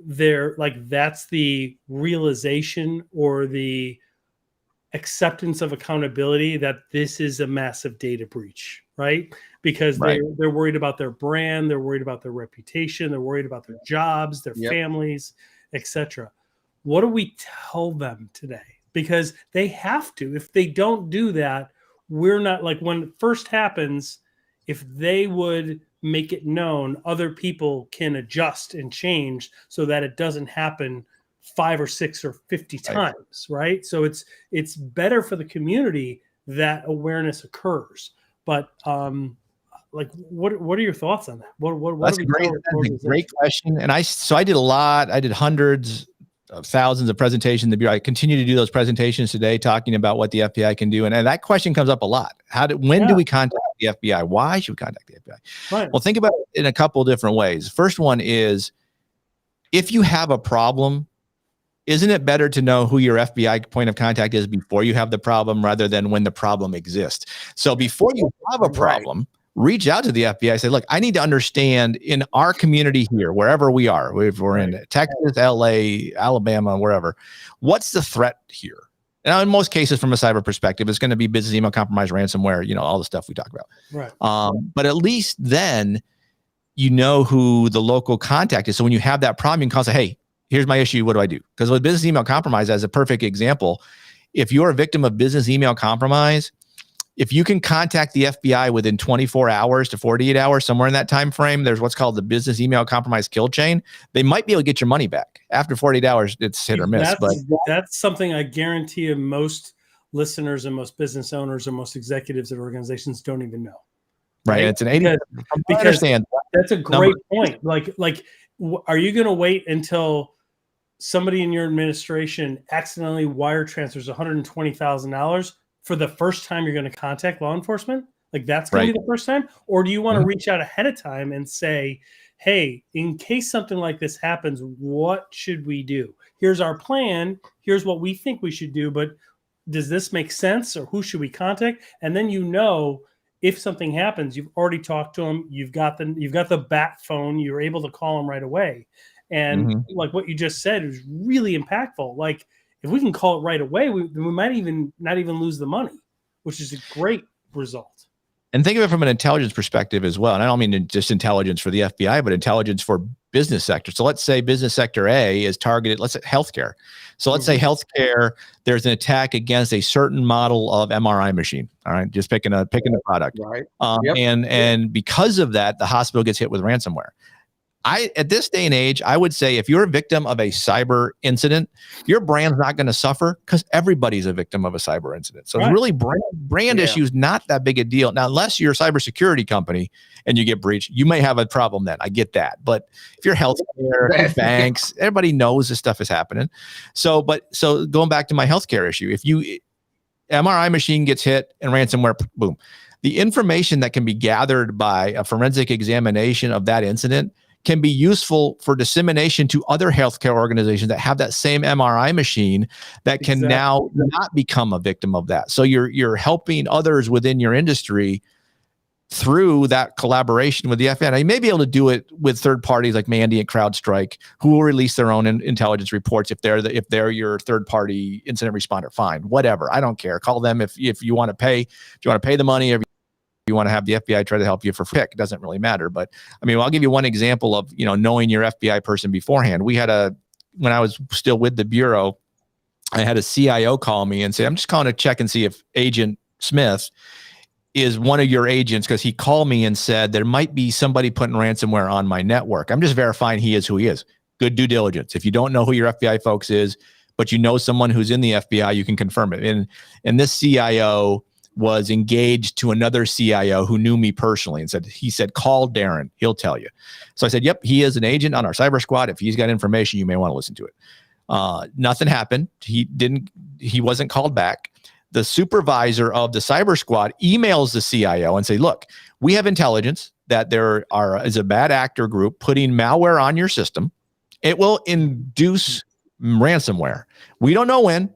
that's the realization or the acceptance of accountability that this is a massive data breach, right? Because they're worried about their brand, they're worried about their reputation, they're worried about their jobs, their families, etc. What do we tell them today? Because they have to. If they don't do that, we're not, when it first happens, if they would make it known, other people can adjust and change so that it doesn't happen 5 or 6 or 50 times, right? So it's better for the community that awareness occurs. But what are your thoughts on that? That's a great question. And I did a lot. I did hundreds of thousands of presentations in the Bureau. I continue to do those presentations today, talking about what the FBI can do. And that question comes up a lot. When do we contact the FBI? Why should we contact the FBI? Right. Well, think about it in a couple of different ways. First one is, if you have a problem, isn't it better to know who your FBI point of contact is before you have the problem rather than when the problem exists? So before you have a problem, reach out to the FBI, say, look, I need to understand in our community here, wherever we are, if we're in Texas, LA, Alabama, wherever, what's the threat here? Now, in most cases, from a cyber perspective, it's going to be business email compromise, ransomware, all the stuff we talk about. Right. But at least then you know who the local contact is. So when you have that problem, you can call and say, hey, here's my issue. What do I do? Because with business email compromise, as a perfect example, if you're a victim of business email compromise, if you can contact the FBI within 24 hours to 48 hours, somewhere in that time frame, there's what's called the business email compromise kill chain. They might be able to get your money back. After 48 hours, it's hit or miss. That's something I guarantee you most listeners and most business owners and most executives of organizations don't even know. Right. It's an 80. Because that's a great point. Like, are you going to wait until somebody in your administration accidentally wire transfers $120,000 for the first time you're going to contact law enforcement? Like, that's going to be the first time? Or do you want to reach out ahead of time and say, hey, in case something like this happens, what should we do? Here's our plan. Here's what we think we should do. But does this make sense? Or who should we contact? And then if something happens, you've already talked to them. You've got the bat phone. You're able to call them right away. And like what you just said is really impactful. Like, if we can call it right away, we might not even lose the money, which is a great result. And think of it from an intelligence perspective as well. And I don't mean just intelligence for the FBI, but intelligence for business sector. So let's say business sector A is targeted, let's say healthcare. So let's say healthcare, there's an attack against a certain model of MRI machine. All right. Just picking a product. Right. And because of that, the hospital gets hit with ransomware. At this day and age, I would say if you're a victim of a cyber incident, your brand's not going to suffer because everybody's a victim of a cyber incident. So really brand issues, not that big a deal. Now, unless you're a cybersecurity company and you get breached, you may have a problem then. I get that. But if you're healthcare, banks, everybody knows this stuff is happening. So going back to my healthcare issue, if MRI machine gets hit and ransomware, boom, the information that can be gathered by a forensic examination of that incident can be useful for dissemination to other healthcare organizations that have that same MRI machine that can now not become a victim of that. So you're helping others within your industry through that collaboration with the FBI. Now, you may be able to do it with third parties like Mandy and CrowdStrike, who will release their own intelligence reports if they're your third party incident responder. Fine, whatever. I don't care. Call them if you want to pay. If you want to pay the money, or you want to have the FBI try to help you for pick. It doesn't really matter. But I mean, I'll give you one example of, knowing your FBI person beforehand. When I was still with the Bureau, I had a CIO call me and say, I'm just calling to check and see if Agent Smith is one of your agents, because he called me and said there might be somebody putting ransomware on my network. I'm just verifying he is who he is. Good due diligence. If you don't know who your FBI folks is, but you know someone who's in the FBI, you can confirm it. And this CIO was engaged to another CIO who knew me personally and he said, call Darren, he'll tell you. So I said, yep, he is an agent on our cyber squad. If he's got information, you may want to listen to it. Nothing happened. He wasn't called back. The supervisor of the cyber squad emails the CIO and say, look, we have intelligence that there is a bad actor group putting malware on your system. It will induce ransomware. We don't know when,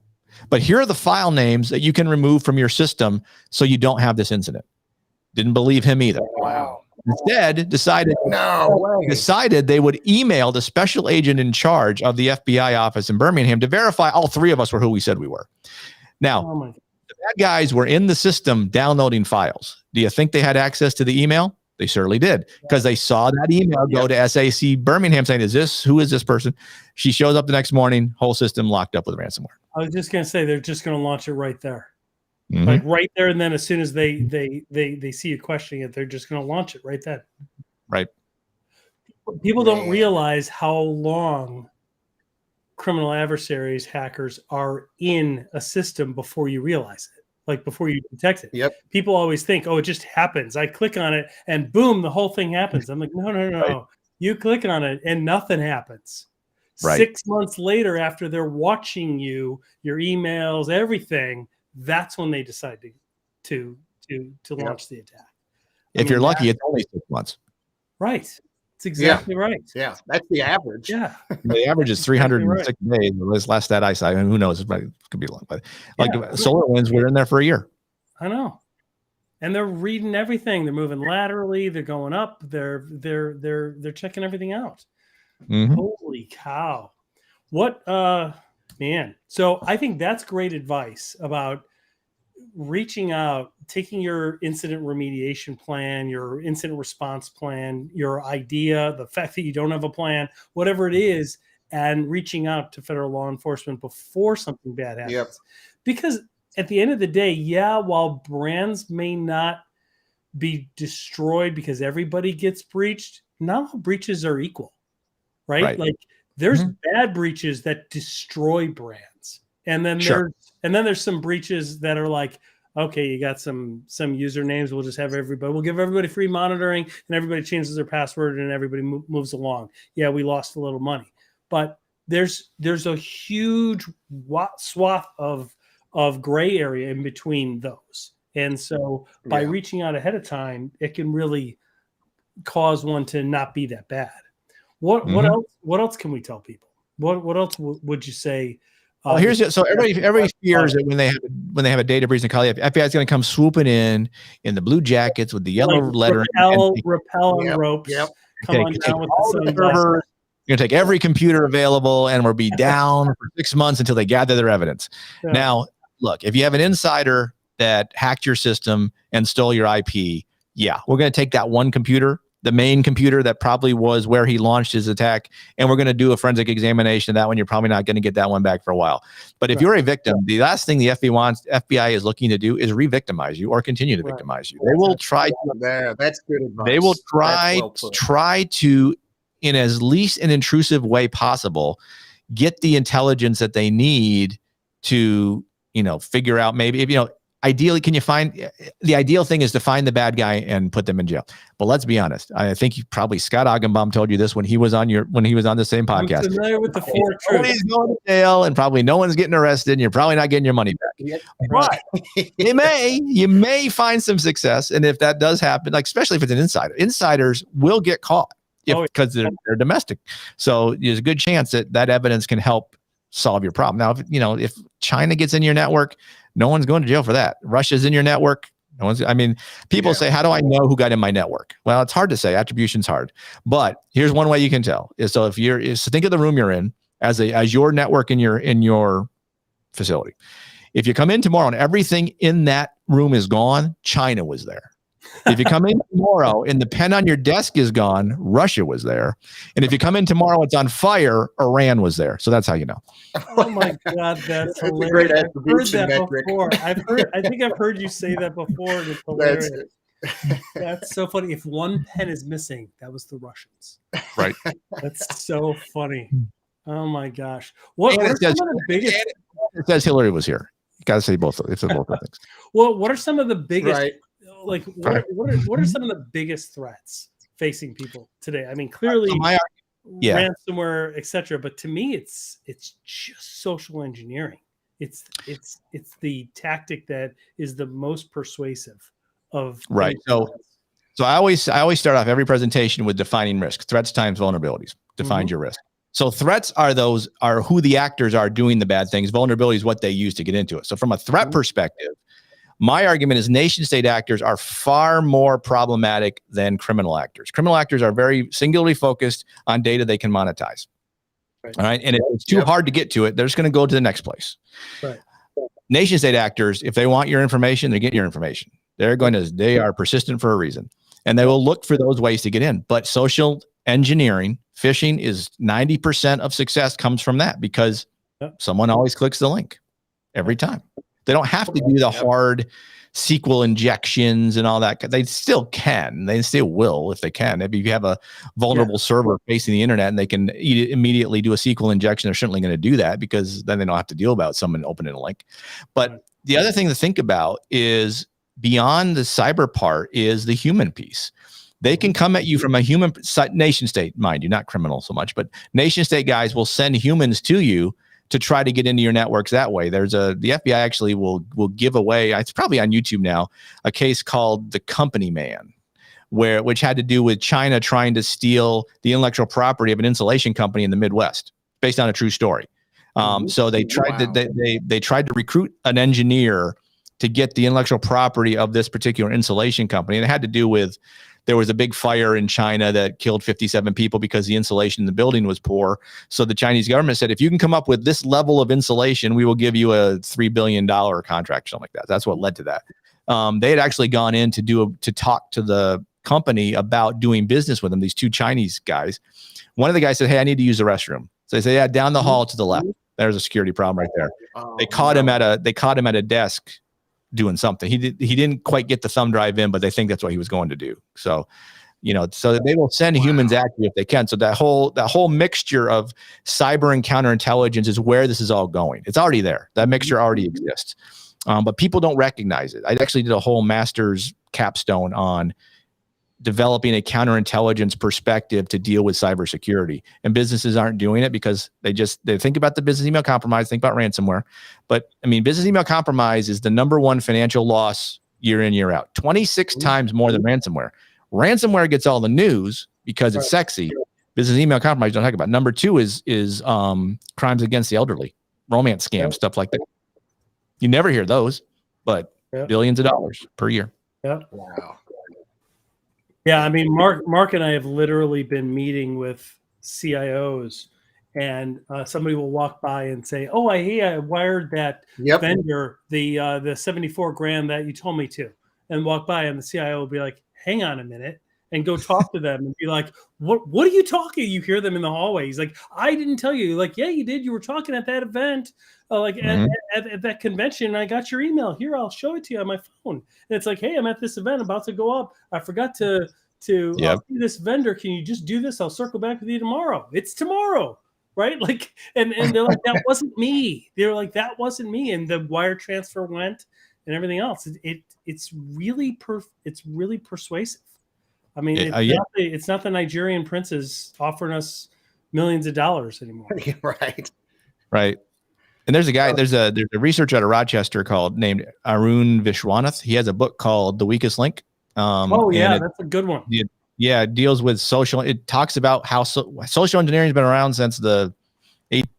but here are the file names that you can remove from your system so you don't have this incident. Didn't believe him either. Wow. Instead, decided they would email the special agent in charge of the FBI office in Birmingham to verify all three of us were who we said we were. Now, the bad guys were in the system downloading files. Do you think they had access to the email? They certainly did, because they saw that email go to SAC Birmingham saying, who is this person? She shows up the next morning, whole system locked up with ransomware. I was just going to say, they're just going to launch it right there. Like right there. And then as soon as they see you questioning it, they're just going to launch it right then. Right. People don't realize how long criminal adversaries, hackers are in a system before you realize it. Like before you detect it. Yep. People always think, it just happens. I click on it and boom, the whole thing happens. I'm like, no. Right. You click on it and nothing happens. Right. 6 months later, after they're watching your emails, everything, that's when they decide to launch the attack. If you're lucky, it's only 6 months. Right. It's exactly right. Yeah, that's the average. Yeah. The average is 306 days. This last stat I saw, and who knows, it could be long. But SolarWinds, we're in there for a year. I know. and they're reading everything. They're moving laterally. They're going up. They're checking everything out. Mhm. Holy cow! What man? So I think that's great advice about reaching out, taking your incident remediation plan, your incident response plan, your idea, the fact that you don't have a plan, whatever it is, and reaching out to federal law enforcement before something bad happens. Yep. Because at the end of the day, yeah, while brands may not be destroyed because everybody gets breached, not all breaches are equal, right? Like there's bad breaches that destroy brands. And then there's some breaches that are like, okay, you got some usernames. We'll give everybody free monitoring, and everybody changes their password, and everybody moves along. Yeah, we lost a little money, but there's a huge swath of gray area in between those. And so by reaching out ahead of time, it can really cause one to not be that bad. What else can we tell people? What else would you say? Well, everybody fears that when they have a data breach, they call the FBI is going to come swooping in the blue jackets with the yellow lettering, rappel on ropes. Yep. Come on down with the sunglasses. You're going to take every computer available, and we'll be down for 6 months until they gather their evidence. Yeah. Now, look, if you have an insider that hacked your system and stole your IP, yeah, we're going to take that one computer, the main computer that probably was where he launched his attack, and we're going to do a forensic examination of that one. You're probably not going to get that one back for a while. But if you're a victim, the last thing the FBI is looking to do is re-victimize you or continue to victimize you. They will try to. That's good advice. They will try to, in as least an intrusive way possible, get the intelligence that they need to, figure out maybe if ideally, the ideal thing is to find the bad guy and put them in jail. But let's be honest. I think probably Scott Augenbaum told you this when he was on the same podcast. I'm familiar with the four truths. Nobody's going to jail, and probably no one's getting arrested, and you're probably not getting your money back. But you may find some success, and if that does happen, like especially if it's an insider, insiders will get caught because they're domestic. So there's a good chance that evidence can help solve your problem. Now, if China gets in your network, no one's going to jail for that. Russia's in your network. People say, how do I know who got in my network? Well, it's hard to say. Attribution's hard. But here's one way you can tell. So think of the room you're in as your network in your facility. If you come in tomorrow and everything in that room is gone, China was there. If you come in tomorrow and the pen on your desk is gone, Russia was there. And if you come in tomorrow, it's on fire, Iran was there. So that's how you know. Oh my God, that's hilarious. A great I've heard that metric. before. I think I've heard you say that before. And it's hilarious. That's so funny. If one pen is missing, that was the Russians. Right. That's so funny. Oh my gosh. What are some of the biggest? It says Hillary was here. You got to say both. It's both things. Well, what are some of the biggest? Right. Like what are some of the biggest threats facing people today? I mean, clearly ransomware, etc. But to me, it's just social engineering. It's the tactic that is the most persuasive of right. So I always start off every presentation with defining risk. Threats times vulnerabilities defines your risk. So threats are who the actors are doing the bad things. Vulnerability is what they use to get into it. So from a threat perspective, my argument is nation state actors are far more problematic than criminal actors. Criminal actors are very singularly focused on data they can monetize. Right. All right. And if it's too hard to get to it, they're just going to go to the next place. Right. Nation state actors, if they want your information, they get your information. They are persistent for a reason. And they will look for those ways to get in. But social engineering, phishing is 90% of success comes from that because someone always clicks the link every time. They don't have to do the hard SQL injections and all that. They still can. They still will if they can. If you have a vulnerable server facing the internet and they can immediately do a SQL injection, they're certainly going to do that because then they don't have to deal about someone opening a link. But the other thing to think about is beyond the cyber part is the human piece. They can come at you from a human nation state, mind you, not criminal so much, but nation state guys will send humans to you to try to get into your networks that way. The FBI actually will give away, it's probably on YouTube now, a case called The Company Man, which had to do with China trying to steal the intellectual property of an insulation company in the Midwest, based on a true story. So they tried to recruit an engineer to get the intellectual property of this particular insulation company. And it had to do with, there was a big fire in China that killed 57 people because the insulation in the building was poor. So the Chinese government said, if you can come up with this level of insulation, we will give you a $3 billion contract, something like that. That's what led to that. They had actually gone in to talk to the company about doing business with them, these two Chinese guys. One of the guys said, hey, I need to use the restroom. So they say, yeah, down the hall to the left. There's a security problem right there. They caught him at a desk doing something. He didn't quite get the thumb drive in, but they think that's what he was going to do. So, so they will send humans at you if they can. So that whole mixture of cyber and counterintelligence is where this is all going. It's already there. That mixture already exists. But people don't recognize it. I actually did a whole master's capstone on developing a counterintelligence perspective to deal with cybersecurity, and businesses aren't doing it because they think about the business email compromise, think about ransomware. But I mean, business email compromise is the number one financial loss year in, year out, 26 times more than ransomware. Ransomware gets all the news because it's sexy. Business email compromise, don't talk about. Number two is crimes against the elderly, romance scams, stuff like that. You never hear those, but billions of dollars per year. Yeah. Wow. Yeah, I mean, Mark and I have literally been meeting with CIOs, and somebody will walk by and say, "Oh, I wired that vendor the 74 grand that you told me to," and walk by, and the CIO will be like, "Hang on a minute," and go talk to them and be like, "What are you talking?" You hear them in the hallway. He's like, "I didn't tell you." Like, "Yeah, you did. You were talking at that event." At that convention, I got your email. Here, I'll show it to you on my phone. And it's like, hey, I'm at this event, about to go up. I forgot to see this vendor. Can you just do this? I'll circle back with you tomorrow. It's tomorrow, right? Like, and they're like, that wasn't me. They're like, that wasn't me. And the wire transfer went and everything else. It's really persuasive. I mean, it's not the Nigerian princes offering us millions of dollars anymore. Right. And there's a guy, there's a researcher out of Rochester named Arun Vishwanath. He has a book called The Weakest Link. That's a good one. It deals with social. It talks about how social engineering has been around since a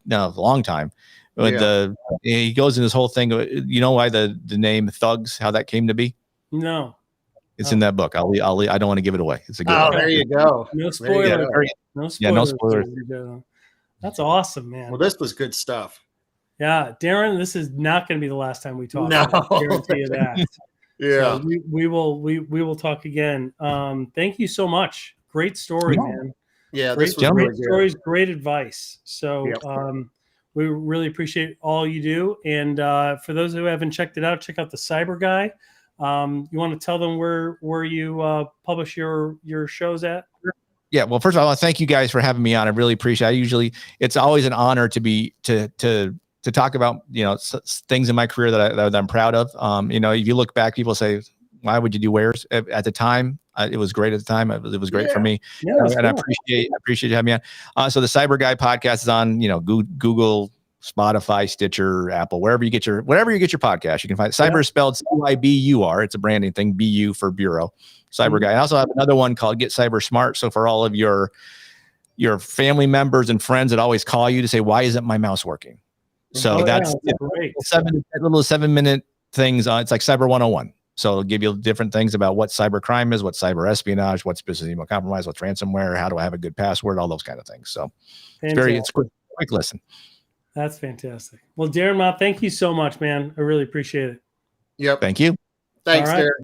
long time. But he goes in this whole thing. You know why the name thugs, how that came to be? No. It's in that book. I don't want to give it away. It's a good one. There you go. No spoilers. No spoilers. Yeah, no spoilers. That's awesome, man. Well, this was good stuff. Yeah, Darren, this is not going to be the last time we talk. No. I guarantee you that. Yeah. So we will talk again. Thank you so much. Great story, man. Yeah, great, this was great really stories, great advice. So we really appreciate all you do. And for those who haven't checked it out, check out the Cyber Guy. You want to tell them where you publish your shows at? Yeah. Well, first of all, I want to thank you guys for having me on. I really appreciate it. It's always an honor to talk about, things in my career that I'm proud of. If you look back, people say, why would you do wares? At the time, it was great at the time. It was great for me. Yeah, and cool. I appreciate you having me on. So the Cyber Guy podcast is on, Google, Spotify, Stitcher, Apple, wherever you get your podcast, you can find it. Cyber is spelled CYBUR. It's a branding thing, BU for Bureau. Cyber Guy. I also have another one called Get Cyber Smart. So for all of your family members and friends that always call you to say, why isn't my mouse working? So that's great. 7-minute things. It's like Cyber 101. So it'll give you different things about what cyber crime is, what cyber espionage, what's business email compromise, what's ransomware, how do I have a good password, all those kind of things. So it's quick listen. That's fantastic. Well, Darren Mott, thank you so much, man. I really appreciate it. Yep. Thank you. Thanks, Darren.